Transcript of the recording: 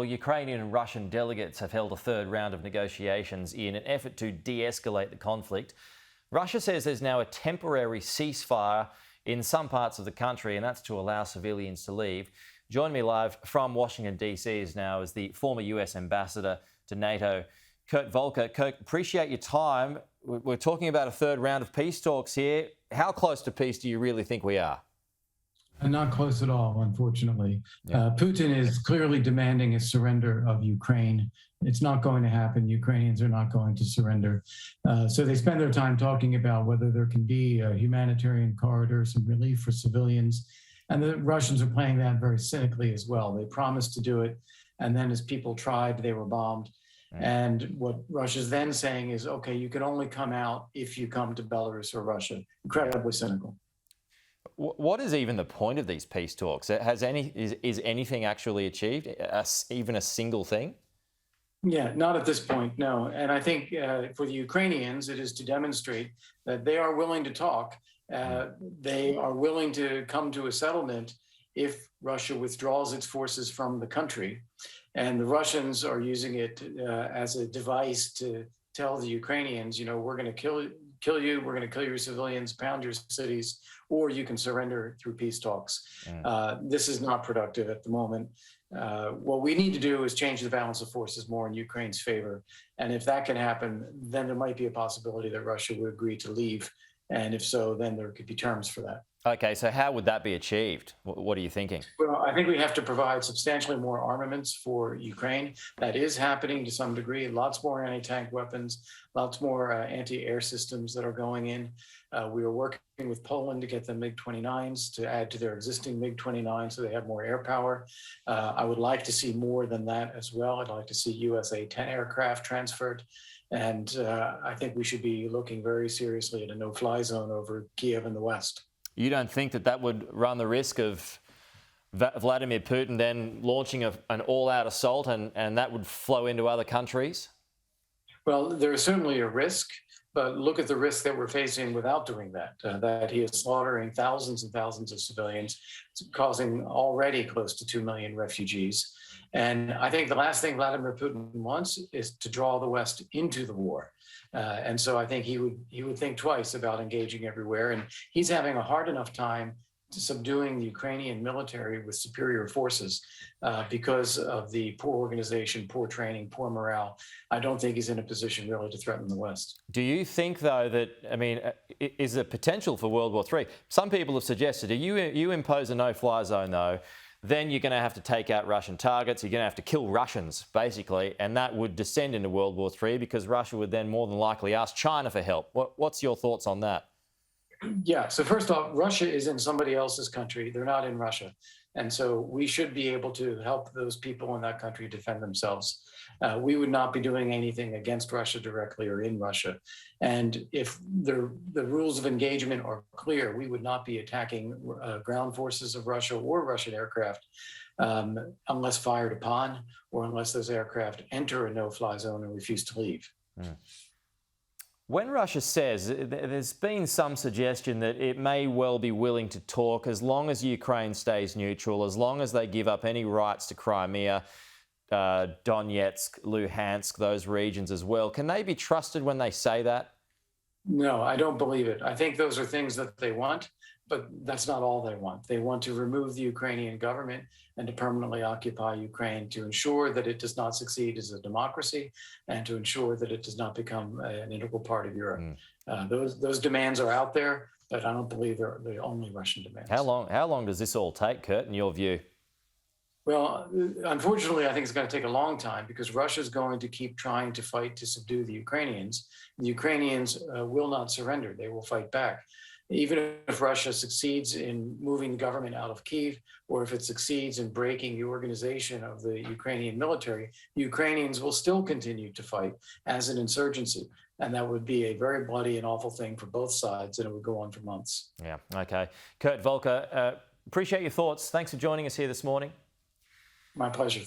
Well, Ukrainian and Russian delegates have held a third round of negotiations in an effort to de-escalate the conflict. Russia says there's now a temporary ceasefire in some parts of the country, and that's to allow civilians to leave. Joining me live from Washington, D.C. now is the former US ambassador to NATO, Kurt Volker. Kurt, appreciate your time. We're talking about a third round of peace talks here. How close to peace do you really think we are? Not close at all, unfortunately. Putin is clearly demanding a surrender of Ukraine. It's not going to happen. Ukrainians are not going to surrender. So they spend their time talking about whether there can be a humanitarian corridor, some relief for civilians. And the Russians are playing that very cynically as well. They promised to do it, and then as people tried, they were bombed. And what Russia's then saying is, okay, you can only come out if you come to Belarus or Russia. Incredibly cynical. What is even the point of these peace talks? Is anything actually achieved? Even a single thing? Yeah, not at this point, no. And I think for the Ukrainians, it is to demonstrate that they are willing to talk. They are willing to come to a settlement if Russia withdraws its forces from the country. And the Russians are using it as a device to tell the Ukrainians, you know, we're going to kill you, we're going to kill your civilians, pound your cities, or you can surrender through peace talks. This is not productive at the moment. What we need to do is change the balance of forces more in Ukraine's favor. And if that can happen, then there might be a possibility that Russia would agree to leave. And if so, then there could be terms for that. Okay, so how would that be achieved? What are you thinking? Well, I think we have to provide substantially more armaments for Ukraine. That is happening to some degree. Lots more anti-tank weapons, lots more anti-air systems that are going in. We are working with Poland to get them MiG-29s to add to their existing MiG-29 so they have more air power. I would like to see more than that as well. I'd like to see USA-10 aircraft transferred. And I think we should be looking very seriously at a no-fly zone over Kiev in the west. You don't think that that would run the risk of Vladimir Putin then launching an all-out assault and that would flow into other countries? Well, there is certainly a risk, but look at the risk that we're facing without doing that, that he is slaughtering thousands and thousands of civilians, causing already close to 2 million refugees. And I think the last thing Vladimir Putin wants is to draw the West into the war. And so I think he would think twice about engaging everywhere. And he's having a hard enough time subduing the Ukrainian military with superior forces because of the poor organization, poor training, poor morale. I don't think he's in a position really to threaten the West. Do you think, though, that, I mean, is there potential for World War III? Some people have suggested, you impose a no-fly zone, though, then you're going to have to take out Russian targets. You're going to have to kill Russians, basically, and that would descend into World War III because Russia would then more than likely ask China for help. What's your thoughts on that? Yeah, so first off, Russia is in somebody else's country. They're not in Russia. And so we should be able to help those people in that country defend themselves. We would not be doing anything against Russia directly or in Russia. And if the rules of engagement are clear, we would not be attacking ground forces of Russia or Russian aircraft unless fired upon or unless those aircraft enter a no-fly zone and refuse to leave. When Russia says, there's been some suggestion that it may well be willing to talk as long as Ukraine stays neutral, as long as they give up any rights to Crimea, Donetsk, Luhansk, those regions as well. Can they be trusted when they say that? No, I don't believe it. I think those are things that they want, but that's not all they want. They want to remove the Ukrainian government and to permanently occupy Ukraine to ensure that it does not succeed as a democracy and to ensure that it does not become an integral part of Europe. Those demands are out there, but I don't believe they're the only Russian demands. How long does this all take, Kurt, in your view? Well, unfortunately, I think it's going to take a long time because Russia is going to keep trying to fight to subdue the Ukrainians. The Ukrainians will not surrender. They will fight back. Even if Russia succeeds in moving the government out of Kyiv, or if it succeeds in breaking the organization of the Ukrainian military, the Ukrainians will still continue to fight as an insurgency. And that would be a very bloody and awful thing for both sides, and it would go on for months. Yeah, okay. Kurt Volker, appreciate your thoughts. Thanks for joining us here this morning. My pleasure.